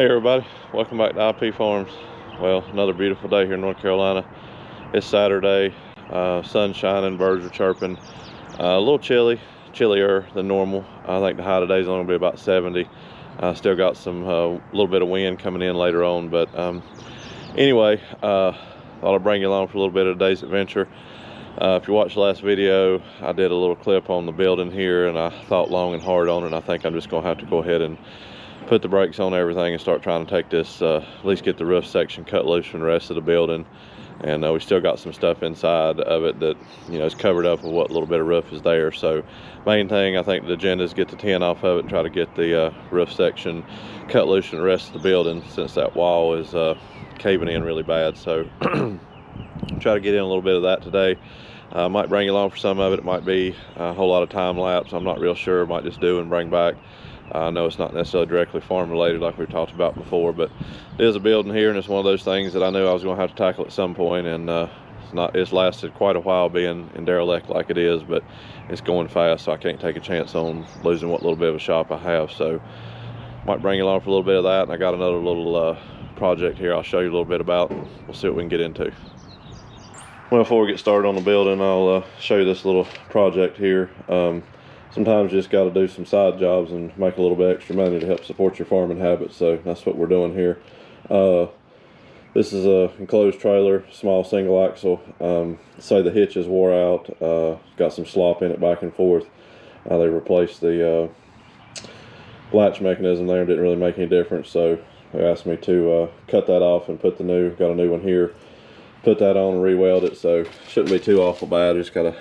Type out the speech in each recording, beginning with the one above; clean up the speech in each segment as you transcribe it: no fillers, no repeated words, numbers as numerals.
Hey everybody, welcome back to IP Farms. Well, another beautiful day here in North Carolina. It's Saturday, sun shining, birds are chirping. A little chillier than normal. I think the high today is only going to be about 70. Still got some little bit of wind coming in later on, but anyway, thought I'd bring you along for a little bit of today's adventure. If you watched the last video, I did a little clip on the building here, and I thought long and hard on it. And I think I'm just going to have to go ahead and put the brakes on everything and start trying to take this, at least get the roof section cut loose from the rest of the building. And we still got some stuff inside of it that, you know, is covered up with what little bit of roof is there. So main thing, I think the agenda is get the tin off of it and try to get the roof section cut loose from the rest of the building, since that wall is caving in really bad. So try to get in a little bit of that today. I might bring you along for some of it. It might be a whole lot of time lapse. I'm not real sure. Might just do and bring back. I know it's not necessarily directly farm related like we've talked about before, but it is a building here, and it's one of those things that I knew I was going to have to tackle at some point. And it's lasted quite a while being in derelict like it is, but it's going fast, so I can't take a chance on losing what little bit of a shop I have. So might bring you along for a little bit of that. And I got another little project here I'll show you a little bit about. We'll see what we can get into. Well, before we get started on the building, I'll show you this little project here. Sometimes you just got to do some side jobs and make a little bit extra money to help support your farming habits, so that's what we're doing here. This is a enclosed trailer, small single axle. Say the hitch is wore out, got some slop in it back and forth. They replaced the latch mechanism there, didn't really make any difference, so they asked me to cut that off and put got a new one here. Put that on and re-weld it, so shouldn't be too awful bad. Just gotta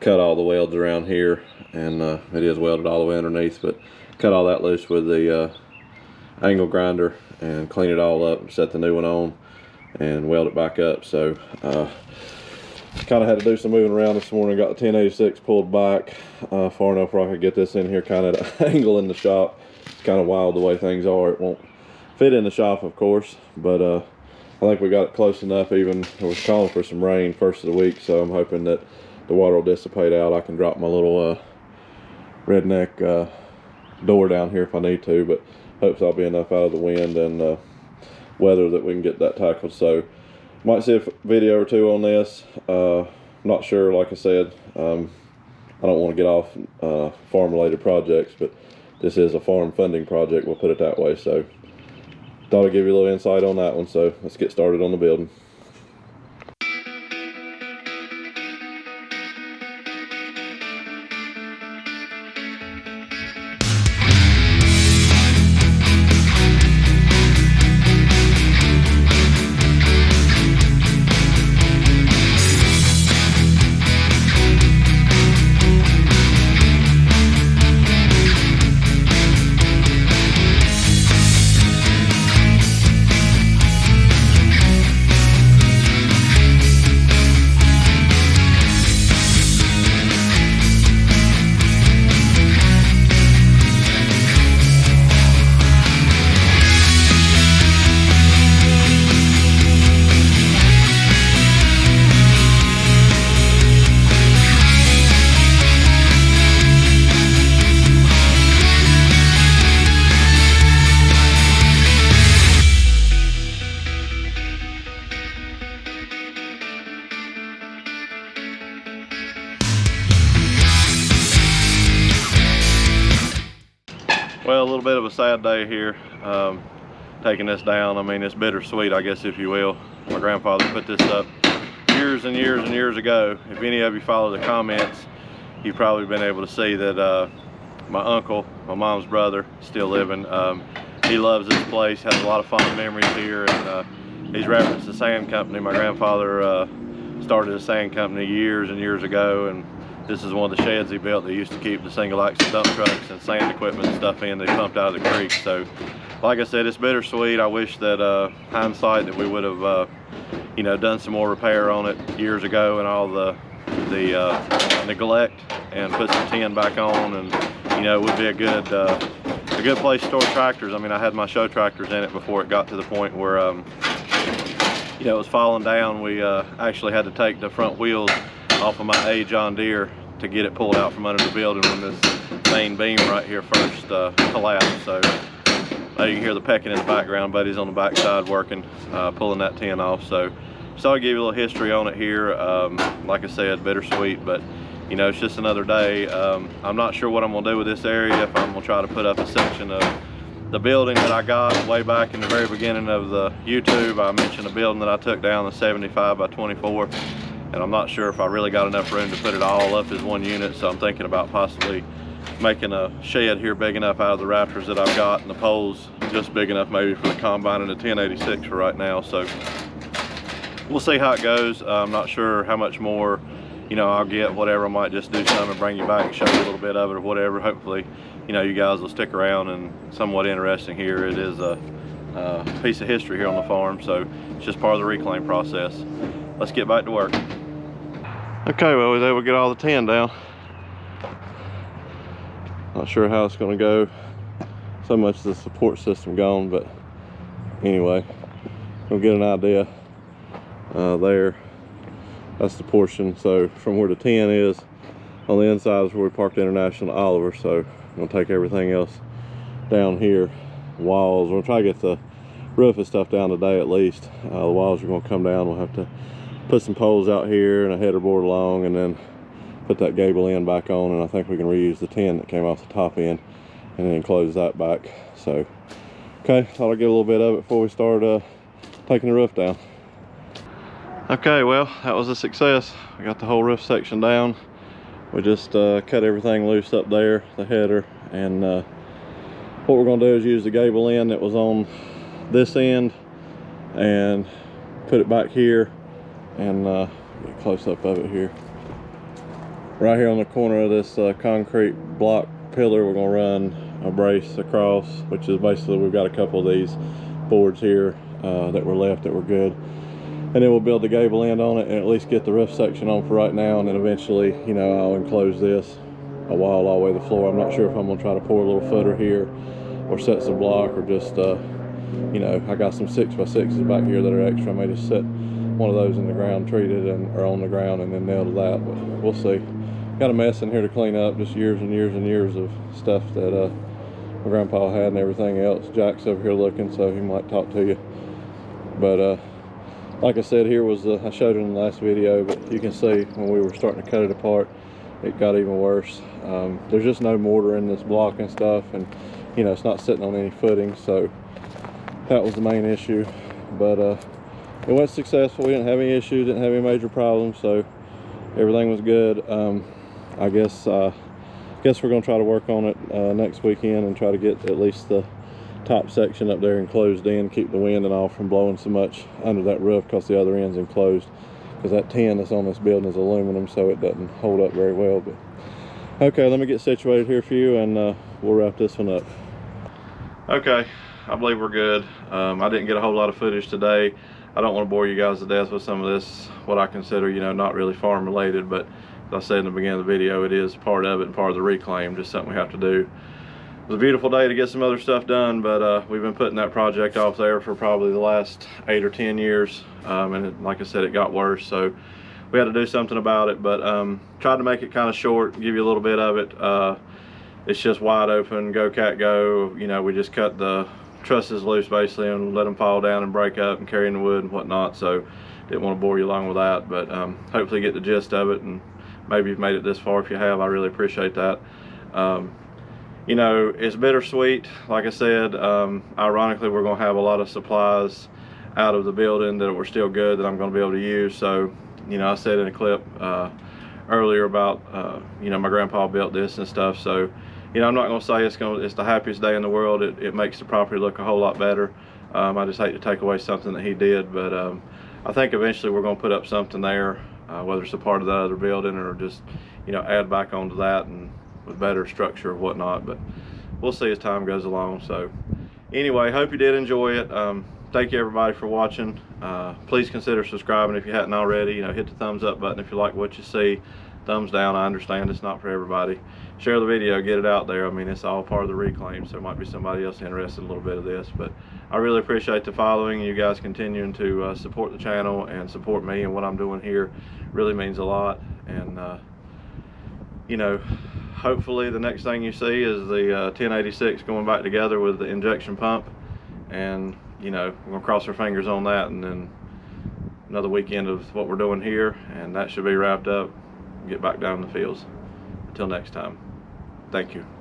cut all the welds around here, and it is welded all the way underneath, but cut all that loose with the angle grinder and clean it all up and set the new one on and weld it back up. So kind of had to do some moving around this morning. Got the 1086 pulled back far enough where I could get this in here kind of at an angle in the shop. It's kind of wild the way things are. It won't fit in the shop, of course, but I think we got it close enough. Even I was calling for some rain first of the week, so I'm hoping that the water will dissipate out. I can drop my little redneck door down here if I need to, but hopefully I'll be enough out of the wind and weather that we can get that tackled. So might see a video or two on this. Not sure, like I said. I don't want to get off farm related projects, but this is a farm funding project, we'll put it that way. So thought I'd give you a little insight on that one, so let's get started on the building. Well, a little bit of a sad day here, taking this down. I mean, it's bittersweet, I guess, if you will. My grandfather put this up years and years and years ago. If any of you follow the comments, you've probably been able to see that my uncle, my mom's brother, still living. He loves this place, has a lot of fond memories here, and he's referenced the sand company. My grandfather started a sand company years and years ago, and this is one of the sheds he built that used to keep the single axle dump trucks and sand equipment and stuff in. They pumped out of the creek. So like I said, it's bittersweet. I wish that hindsight that we would have you know, done some more repair on it years ago, and all the neglect, and put some tin back on, and you know, it would be a good place to store tractors. I mean, I had my show tractors in it before it got to the point where you know, it was falling down. We actually had to take the front wheels off of my A John Deere to get it pulled out from under the building when this main beam right here first collapsed. So You can hear the pecking in the background. Buddy's on the backside working, pulling that tin off. So I'll give you a little history on it here. Like I said, bittersweet, but you know, it's just another day. I'm not sure what I'm gonna do with this area. If I'm gonna try to put up a section of the building that I got way back in the very beginning of the YouTube. I mentioned a building that I took down, the 75 by 24, and I'm not sure if I really got enough room to put it all up as one unit, so I'm thinking about possibly making a shed here big enough out of the rafters that I've got, and the poles just big enough maybe for the combine and the 1086 for right now. So we'll see how it goes. I'm not sure how much more, you know, I'll get, whatever. I might just do some and bring you back and show you a little bit of it or whatever. Hopefully, you know, you guys will stick around and somewhat interesting here. It is a piece of history here on the farm, so it's just part of the reclaim process. Let's get back to work. Okay, well, we was able to get all the tin down. Not sure how it's going to go. So much of the support system gone, but anyway, we'll get an idea there. That's the portion. So from where the tin is on the inside is where we parked the International Oliver. So I'm gonna take everything else down here. Walls, we'll try to get the roof and stuff down today at least. The walls are gonna come down. We'll have to put some poles out here and a header board along, and then put that gable end back on, and I think we can reuse the tin that came off the top end and then close that back. So okay, thought I'd get a little bit of it before we start taking the roof down. Okay, well, that was a success. I got the whole roof section down. We just cut everything loose up there, the header, and what we're gonna do is use the gable end that was on this end and put it back here, and get a close up of it here. Right here on the corner of this concrete block pillar, we're gonna run a brace across, which is basically, we've got a couple of these boards here that were left that were good. And then we'll build the gable end on it and at least get the roof section on for right now, and then eventually, you know, I'll enclose this a wall all the way to the floor. I'm not sure if I'm gonna try to pour a little footer here or set some block, or just you know, I got some 6x6s back here that are extra. I may just set one of those in the ground treated or on the ground and then nail to that, but we'll see. Got a mess in here to clean up, just years and years and years of stuff that my grandpa had and everything else. Jack's over here looking, so he might talk to you. But like I said, here was I showed it in the last video, but you can see when we were starting to cut it apart, it got even worse. There's just no mortar in this block and stuff, and you know, it's not sitting on any footing, so that was the main issue. But it was successful. We didn't have any issues, didn't have any major problems, so everything was good. I guess we're gonna try to work on it next weekend and try to get at least the top section up there enclosed in, keep the wind and all from blowing so much under that roof, because the other end's enclosed, because that tin that's on this building is aluminum, so it doesn't hold up very well. But okay, let me get situated here for you, and we'll wrap this one up. Okay, I believe we're good. I didn't get a whole lot of footage today. I don't want to bore you guys to death with some of this, what I consider, you know, not really farm related, but as I said in the beginning of the video, it is part of it and part of the reclaim, just something we have to do. It was a beautiful day to get some other stuff done, but we've been putting that project off there for probably the last 8 or 10 years, and like I said, it got worse, so we had to do something about it. But tried to make it kind of short, give you a little bit of it. It's just wide open, go cat go. You know, we just cut the trusses loose basically and let them fall down and break up and carrying the wood and whatnot, so didn't want to bore you along with that, but hopefully get the gist of it, and maybe you've made it this far. If you have, I really appreciate that. You know, it's bittersweet. Like I said, ironically, we're going to have a lot of supplies out of the building that were still good that I'm going to be able to use. So, you know, I said in a clip earlier about, you know, my grandpa built this and stuff. So, you know, I'm not going to say it's the happiest day in the world. It makes the property look a whole lot better. I just hate to take away something that he did, but I think eventually we're going to put up something there, whether it's a part of that other building or just, you know, add back onto that and with better structure or whatnot. But we'll see as time goes along. So anyway, hope you did enjoy it. Thank you everybody for watching. Please consider subscribing if you hadn't already. You know, hit the thumbs up button if you like what you see. Thumbs down, I understand it's not for everybody. Share the video, get it out there. I mean, it's all part of the reclaim, so there might be somebody else interested in a little bit of this. But I really appreciate the following, and you guys continuing to support the channel and support me and what I'm doing here. Really means a lot. And you know, hopefully the next thing you see is the 1086 going back together with the injection pump, and you know, we're gonna cross our fingers on that, and then another weekend of what we're doing here, and that should be wrapped up. Get back down in the fields. Until next time, thank you.